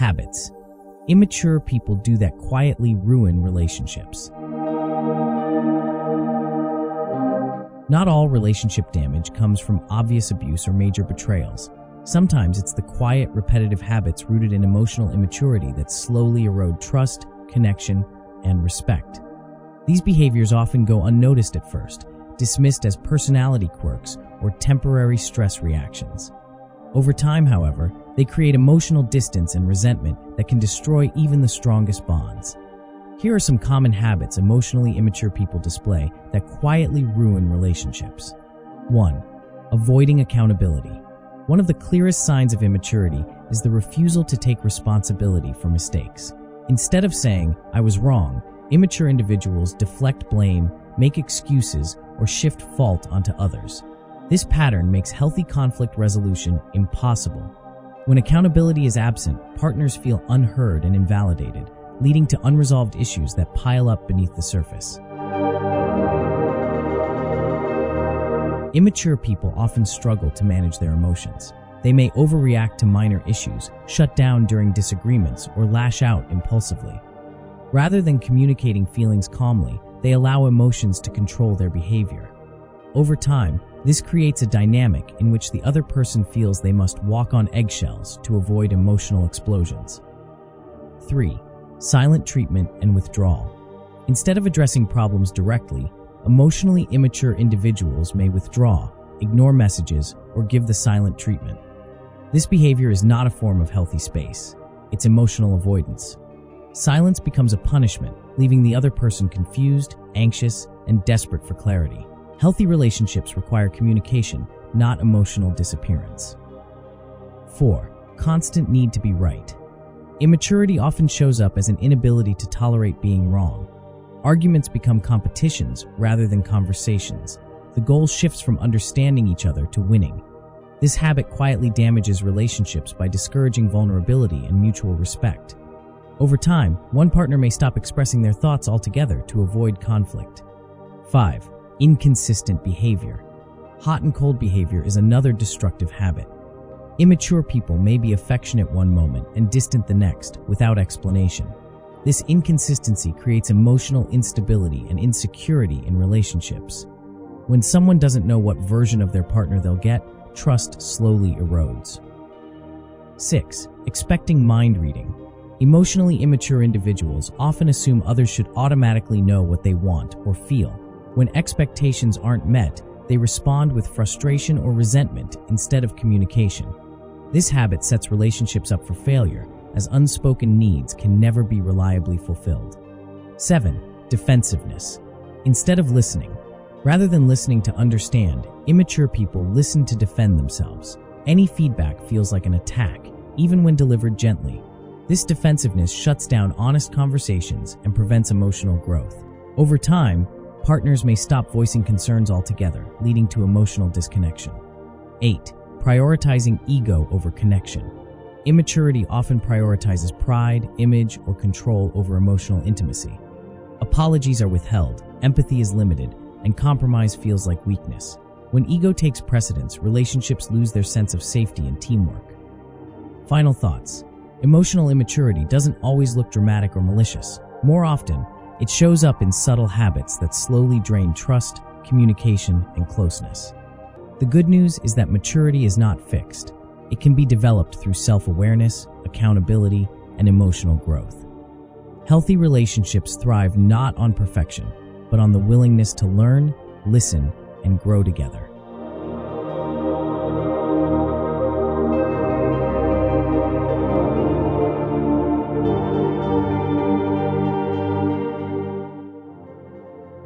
Habits. Immature people do that quietly ruin relationships. Not all relationship damage comes from obvious abuse or major betrayals. Sometimes it's the quiet, repetitive habits rooted in emotional immaturity that slowly erode trust, connection, and respect. These behaviors often go unnoticed at first, dismissed as personality quirks or temporary stress reactions. Over time, however, they create emotional distance and resentment that can destroy even the strongest bonds. Here are some common habits emotionally immature people display that quietly ruin relationships. 1. Avoiding accountability. One of the clearest signs of immaturity is the refusal to take responsibility for mistakes. Instead of saying, "I was wrong," immature individuals deflect blame, make excuses, or shift fault onto others. This pattern makes healthy conflict resolution impossible. When accountability is absent, partners feel unheard and invalidated, leading to unresolved issues that pile up beneath the surface. Immature people often struggle to manage their emotions. They may overreact to minor issues, shut down during disagreements, or lash out impulsively. Rather than communicating feelings calmly, they allow emotions to control their behavior. Over time, this creates a dynamic in which the other person feels they must walk on eggshells to avoid emotional explosions. 3. Silent treatment and withdrawal. Instead of addressing problems directly, emotionally immature individuals may withdraw, ignore messages, or give the silent treatment. This behavior is not a form of healthy space. It's emotional avoidance. Silence becomes a punishment, leaving the other person confused, anxious, and desperate for clarity. Healthy relationships require communication, not emotional disappearance. 4. Constant need to be right. Immaturity often shows up as an inability to tolerate being wrong. Arguments become competitions rather than conversations. The goal shifts from understanding each other to winning. This habit quietly damages relationships by discouraging vulnerability and mutual respect. Over time, one partner may stop expressing their thoughts altogether to avoid conflict. 5. Inconsistent behavior. Hot and cold behavior is another destructive habit. Immature people may be affectionate one moment and distant the next, without explanation. This inconsistency creates emotional instability and insecurity in relationships. When someone doesn't know what version of their partner they'll get, trust slowly erodes. 6. Expecting mind reading. Emotionally immature individuals often assume others should automatically know what they want or feel. When expectations aren't met, they respond with frustration or resentment instead of communication. This habit sets relationships up for failure, as unspoken needs can never be reliably fulfilled. 7. Defensiveness. Instead of listening, rather than listening to understand, immature people listen to defend themselves. Any feedback feels like an attack, even when delivered gently. This defensiveness shuts down honest conversations and prevents emotional growth. Over time, partners may stop voicing concerns altogether, leading to emotional disconnection. 8. Prioritizing ego over connection. Immaturity often prioritizes pride, image, or control over emotional intimacy. Apologies are withheld, empathy is limited, and compromise feels like weakness. When ego takes precedence, relationships lose their sense of safety and teamwork. Final thoughts. Emotional immaturity doesn't always look dramatic or malicious. More often, it shows up in subtle habits that slowly drain trust, communication, and closeness. The good news is that maturity is not fixed. It can be developed through self-awareness, accountability, and emotional growth. Healthy relationships thrive not on perfection, but on the willingness to learn, listen, and grow together.